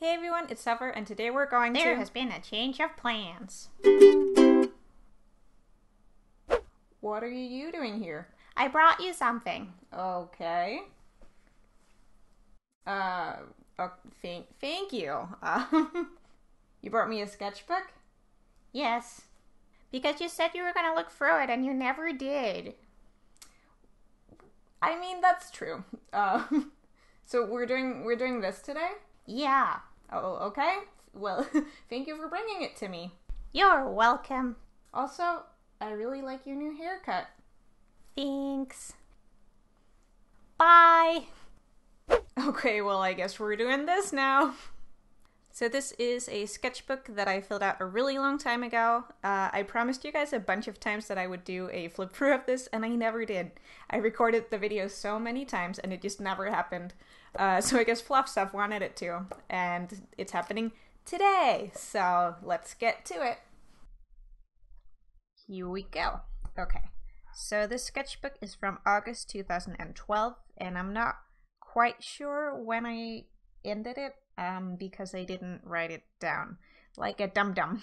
Hey everyone, it's Zzoffer, and today we're going There has been a change of plans. What are you doing here? I brought you something. Okay. Oh, thank you. You brought me a sketchbook? Yes. Because you said you were going to look through it and you never did. I mean, that's true. So we're doing this today? Yeah. Oh, okay. Well, thank you for bringing it to me. You're welcome. Also, I really like your new haircut. Thanks. Bye. Okay, well, I guess we're doing this now. So this is a sketchbook that I filled out a really long time ago. I promised you guys a bunch of times that I would do a flip through of this, and I never did. I recorded the video so many times, and it just never happened. So I guess Fluff Zzoff wanted it to, and it's happening today. So let's get to it. Here we go. Okay, so this sketchbook is from August 2012, and I'm not quite sure when I ended it. Because I didn't write it down like a dum-dum.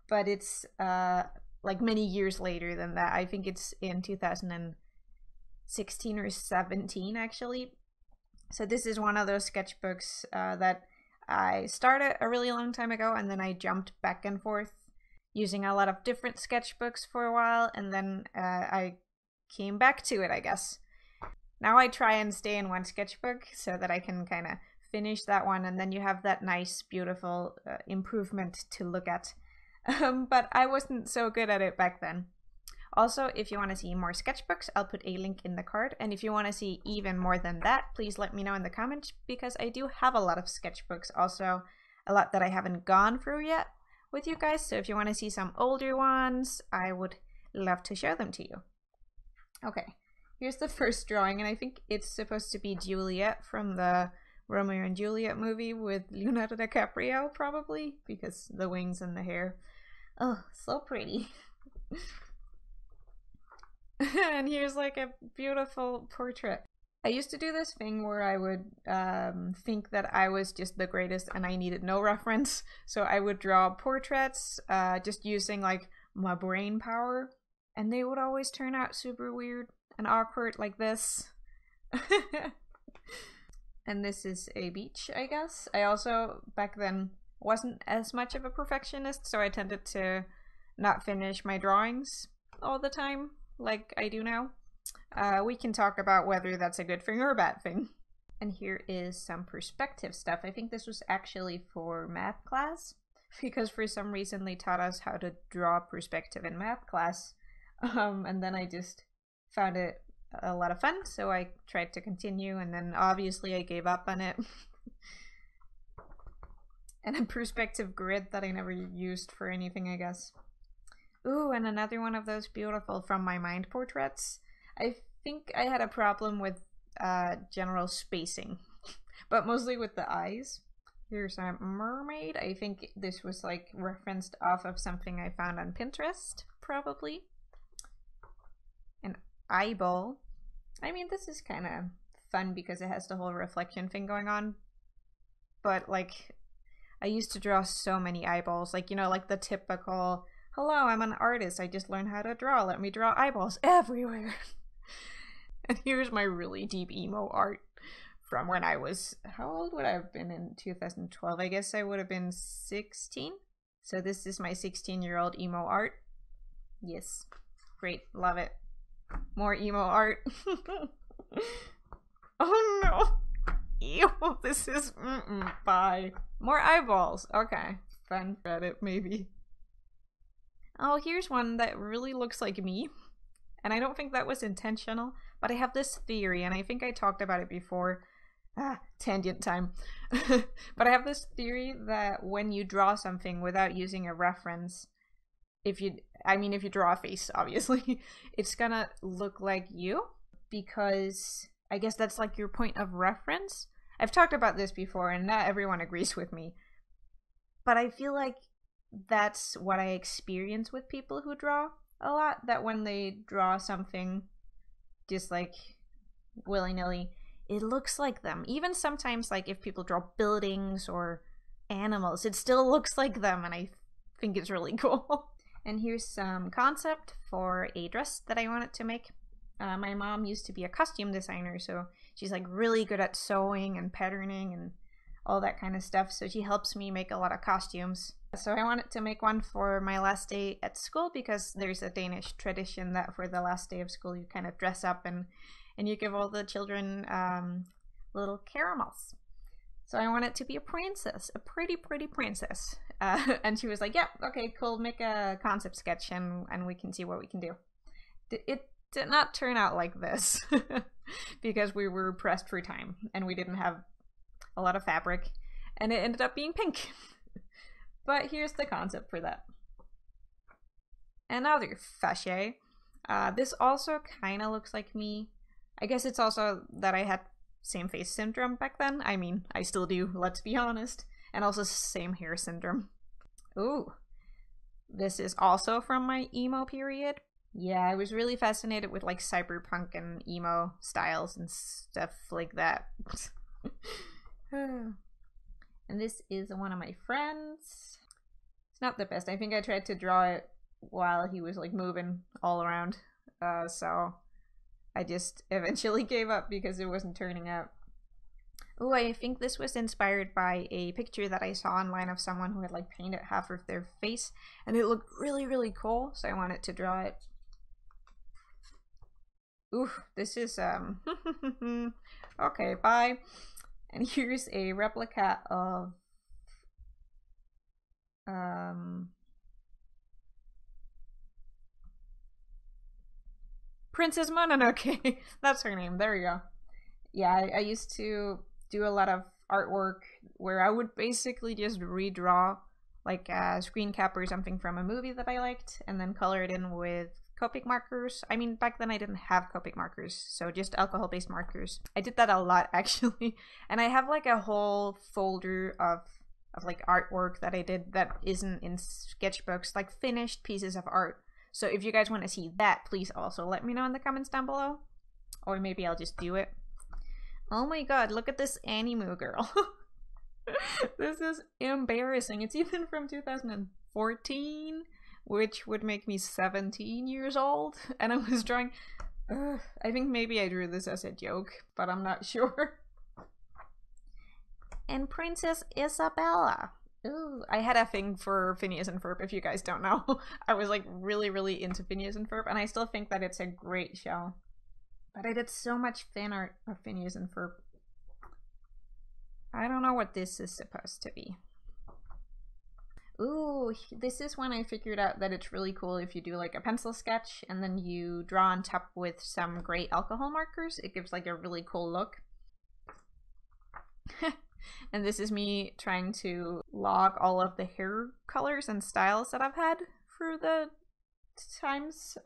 But it's like many years later than that. I think it's in 2016 or 17 actually. So this is one of those sketchbooks that I started a really long time ago, and then I jumped back and forth using a lot of different sketchbooks for a while, and then I came back to it, I guess. Now I try and stay in one sketchbook so that I can kind of finish that one, and then you have that nice, beautiful improvement to look at. But I wasn't so good at it back then. Also, if you want to see more sketchbooks, I'll put a link in the card. And if you want to see even more than that, please let me know in the comments, because I do have a lot of sketchbooks, also a lot that I haven't gone through yet with you guys. So if you want to see some older ones, I would love to show them to you. Okay, here's the first drawing, and I think it's supposed to be Juliet from the Romeo and Juliet movie with Leonardo DiCaprio, probably, because the wings and the hair. Oh, so pretty. And here's like a beautiful portrait. I used to do this thing where I would think that I was just the greatest and I needed no reference. So I would draw portraits just using like my brain power, and they would always turn out super weird and awkward like this. And this is a beach, I guess. I also, back then, wasn't as much of a perfectionist, so I tended to not finish my drawings all the time, like I do now. We can talk about whether that's a good thing or a bad thing. And here is some perspective stuff. I think this was actually for math class, because for some reason they taught us how to draw perspective in math class. And then I just found it a lot of fun, so I tried to continue, and then obviously I gave up on it. And a perspective grid that I never used for anything, I guess. Ooh, and another one of those beautiful from my mind portraits. I think I had a problem with general spacing, but mostly with the eyes. Here's a mermaid. I think this was like referenced off of something I found on Pinterest, probably. An eyeball. I mean, this is kind of fun because it has the whole reflection thing going on. But like, I used to draw so many eyeballs. Like, you know, like the typical, hello, I'm an artist, I just learned how to draw, let me draw eyeballs everywhere. And here's my really deep emo art from when I was, how old would I have been in 2012? I guess I would have been 16. So this is my 16-year-old emo art. Yes, great, love it. More emo art. Oh no. Ew, this is bye. More eyeballs. Okay, fun Reddit maybe. Oh, here's one that really looks like me, and I don't think that was intentional, but I have this theory, and I think I talked about it before. Tangent time. But I have this theory that when you draw something without using a reference, if you draw a face, obviously, it's gonna look like you, because I guess that's like your point of reference. I've talked about this before, and not everyone agrees with me, but I feel like that's what I experience with people who draw a lot, that when they draw something just like willy-nilly, it looks like them. Even sometimes, like if people draw buildings or animals. It still looks like them, and I think it's really cool. And here's some concept for a dress that I wanted to make. My mom used to be a costume designer, so she's like really good at sewing and patterning and all that kind of stuff. So she helps me make a lot of costumes. So I wanted to make one for my last day at school, because there's a Danish tradition that for the last day of school you kind of dress up and you give all the children little caramels. So I want it to be a princess, a pretty princess. And she was like, yep, yeah, okay, cool, make a concept sketch and we can see what we can do. It did not turn out like this because we were pressed for time and we didn't have a lot of fabric, and it ended up being pink. But here's the concept for that. Another fachet. This also kind of looks like me. I guess it's also that I had same face syndrome back then. I mean, I still do, let's be honest. And also same hair syndrome. Ooh. This is also from my emo period. Yeah, I was really fascinated with like cyberpunk and emo styles and stuff like that. And this is one of my friends. It's not the best. I think I tried to draw it while he was like moving all around. So I just eventually gave up because it wasn't turning out. Oh, I think this was inspired by a picture that I saw online of someone who had like painted half of their face, and it looked really cool, so I wanted to draw it. Ooh, this is okay, bye. And here's a replica of Princess Mononoke. That's her name. There you go. Yeah, I used to do a lot of artwork where I would basically just redraw like a screen cap or something from a movie that I liked and then color it in with Copic markers. I mean, back then I didn't have Copic markers, so just alcohol-based markers. I did that a lot actually, and I have like a whole folder of like artwork that I did that isn't in sketchbooks, like finished pieces of art. So if you guys want to see that, please also let me know in the comments down below, or maybe I'll just do it. Oh my god, look at this anime girl. This is embarrassing. It's even from 2014. Which would make me 17 years old, and I was drawing. I think maybe I drew this as a joke, but I'm not sure. And Princess Isabella. Ooh, I had a thing for Phineas and Ferb, if you guys don't know. I was like really into Phineas and Ferb, and I still think that it's a great show. But I did so much fan art of Phineas and Ferb. I don't know what this is supposed to be. Ooh, this is when I figured out that it's really cool if you do like a pencil sketch and then you draw on top with some gray alcohol markers. It gives like a really cool look. And this is me trying to log all of the hair colors and styles that I've had for the times.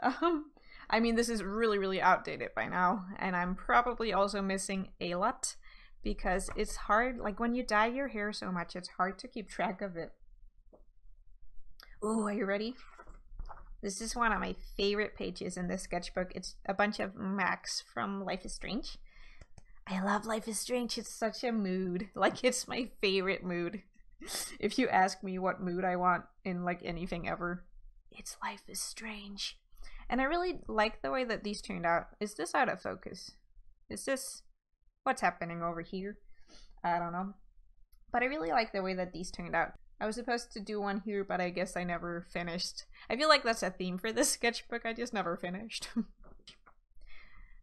I mean, this is really outdated by now, and I'm probably also missing a lot because it's hard, like when you dye your hair so much, it's hard to keep track of it. Ooh, are you ready? This is one of my favorite pages in this sketchbook. It's a bunch of Max from Life is Strange. I love Life is Strange. It's such a mood. Like, it's my favorite mood. If you ask me what mood I want in like anything ever, it's Life is Strange. And I really like the way that these turned out. Is this out of focus? Is this what's happening over here? I don't know. But I really like the way that these turned out. I was supposed to do one here, but I guess I never finished. I feel like that's a theme for this sketchbook. I just never finished.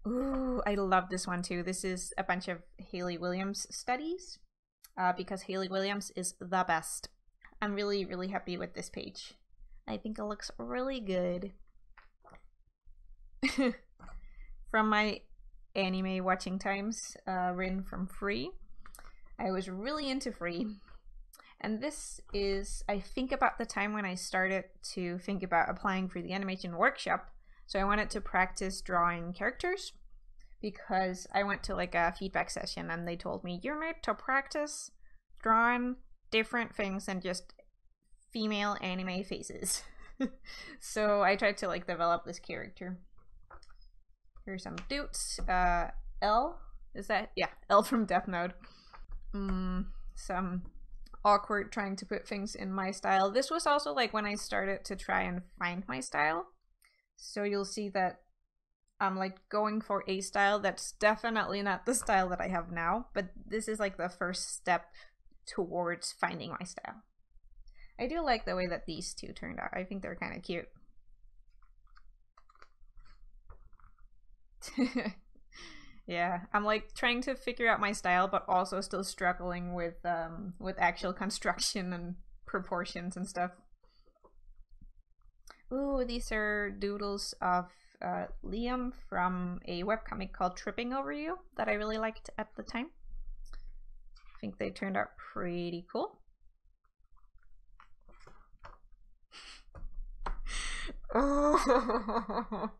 Ooh, I love this one too. This is a bunch of Hayley Williams studies because Hayley Williams is the best. I'm really happy with this page. I think it looks really good. From my anime watching times, written from Free. I was really into Free. And this is, I think, about the time when I started to think about applying for the animation workshop. So I wanted to practice drawing characters because I went to like a feedback session and they told me, you're made to practice drawing different things than just female anime faces. So I tried to like develop this character. Here's some dudes. L? Is that? Yeah, L from Death Note. Some awkward trying to put things in my style. This was also like when I started to try and find my style. So you'll see that I'm like going for a style that's definitely not the style that I have now, but this is like the first step towards finding my style. I do like the way that these two turned out. I think they're kind of cute. Yeah, I'm like trying to figure out my style, but also still struggling with actual construction and proportions and stuff. Ooh, these are doodles of Liam from a webcomic called Tripping Over You that I really liked at the time. I think they turned out pretty cool. Oh,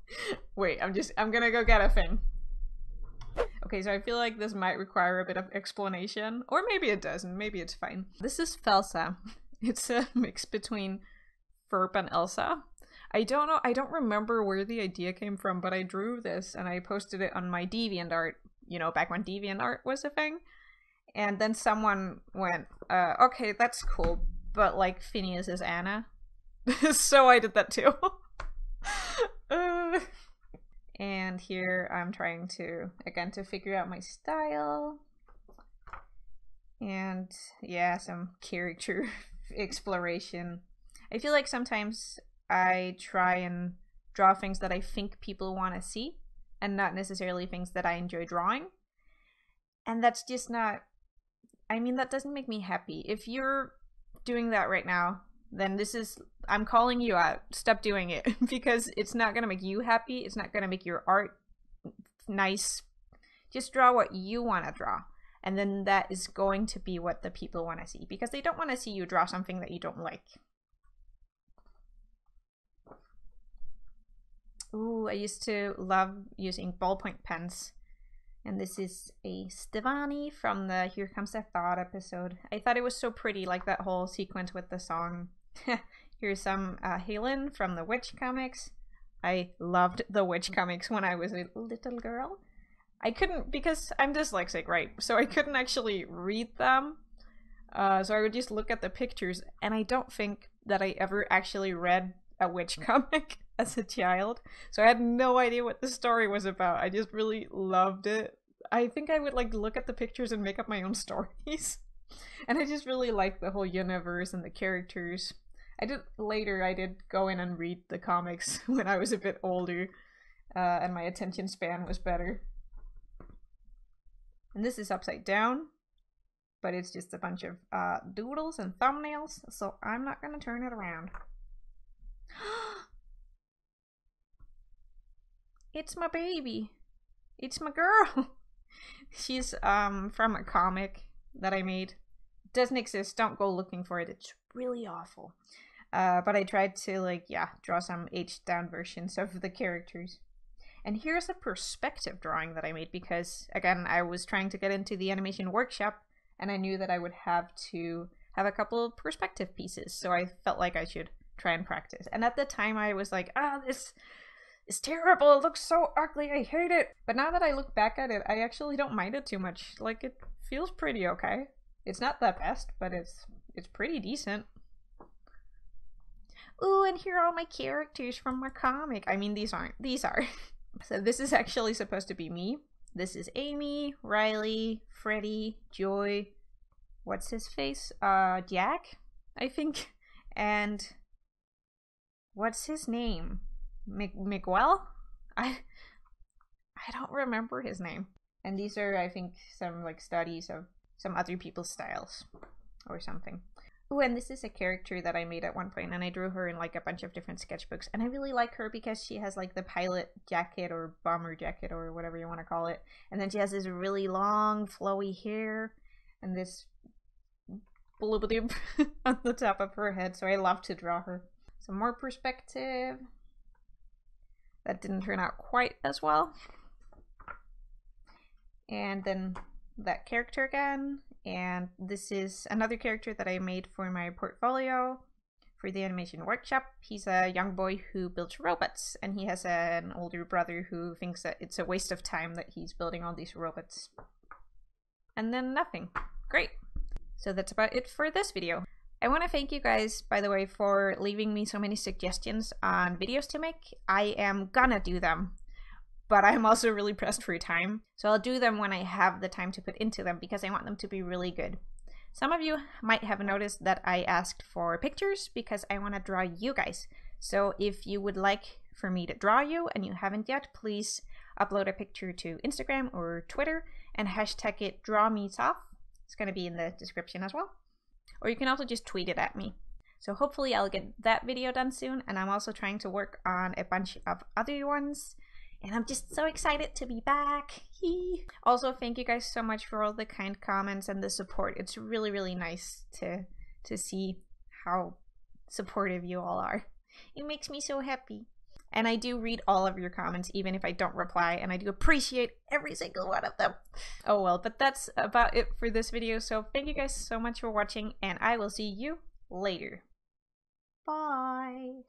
wait, I'm gonna go get a thing. Okay, so I feel like this might require a bit of explanation, or maybe it doesn't, maybe it's fine. This is Felsa. It's a mix between Ferb and Elsa. I don't know, I don't remember where the idea came from, but I drew this and I posted it on my DeviantArt, you know, back when DeviantArt was a thing. And then someone went, okay, that's cool, but like Phineas is Anna. So I did that too. And here I'm trying to, again, to figure out my style. And yeah, some character exploration. I feel like sometimes I try and draw things that I think people want to see, and not necessarily things that I enjoy drawing. And that's just not, I mean, that doesn't make me happy. If you're doing that right now, then this is, I'm calling you out. Stop doing it, because it's not gonna make you happy. It's not gonna make your art nice. Just draw what you want to draw, and then that is going to be what the people want to see, because they don't want to see you draw something that you don't like. Ooh, I used to love using ballpoint pens. And this is a Stevani from the Here Comes the Thought episode. I thought it was so pretty, like that whole sequence with the song. Here's some Helen from the Witch comics. I loved the Witch comics when I was a little girl. I couldn't, because I'm dyslexic, right? So I couldn't actually read them. So I would just look at the pictures, and I don't think that I ever actually read a Witch comic as a child. So I had no idea what the story was about. I just really loved it. I think I would like look at the pictures and make up my own stories. And I just really liked the whole universe and the characters. I did go in and read the comics when I was a bit older, and my attention span was better. And this is upside down, but it's just a bunch of doodles and thumbnails, so I'm not gonna turn it around. It's my baby. It's my girl. She's from a comic that I made. It doesn't exist. Don't go looking for it. It's really awful. But I tried to, like, yeah, draw some aged down versions of the characters. And here's a perspective drawing that I made because, again, I was trying to get into the animation workshop, and I knew that I would have to have a couple of perspective pieces, so I felt like I should try and practice. And at the time I was like, this is terrible, it looks so ugly, I hate it. But now that I look back at it, I actually don't mind it too much. Like, it feels pretty okay. It's not the best, but it's pretty decent. Ooh, and here are all my characters from my comic. I mean, these aren't. These are. So this is actually supposed to be me. This is Amy, Riley, Freddie, Joy, what's his face? Jack, I think. And what's his name? Miguel? I don't remember his name. And these are, I think, some like studies of some other people's styles or something. Oh, and this is a character that I made at one point, and I drew her in like a bunch of different sketchbooks, and I really like her because she has like the pilot jacket or bomber jacket or whatever you want to call it, and then she has this really long flowy hair and this bloop on the top of her head, so I love to draw her. Some more perspective. That didn't turn out quite as well. And then that character again. And this is another character that I made for my portfolio for the animation workshop. He's a young boy who builds robots, and he has an older brother who thinks that it's a waste of time that he's building all these robots. And then nothing. Great. So that's about it for this video. I want to thank you guys, by the way, for leaving me so many suggestions on videos to make. I am gonna do them, but I'm also really pressed for time. So I'll do them when I have the time to put into them because I want them to be really good. Some of you might have noticed that I asked for pictures because I want to draw you guys. So if you would like for me to draw you and you haven't yet, please upload a picture to Instagram or Twitter and hashtag it #DrawMeZzoff. It's going to be in the description as well. Or you can also just tweet it at me. So hopefully I'll get that video done soon, and I'm also trying to work on a bunch of other ones. And I'm just so excited to be back. Also, thank you guys so much for all the kind comments and the support. It's really, really nice to see how supportive you all are. It makes me so happy. And I do read all of your comments, even if I don't reply, and I do appreciate every single one of them. Oh well, but that's about it for this video, so thank you guys so much for watching, and I will see you later. Bye!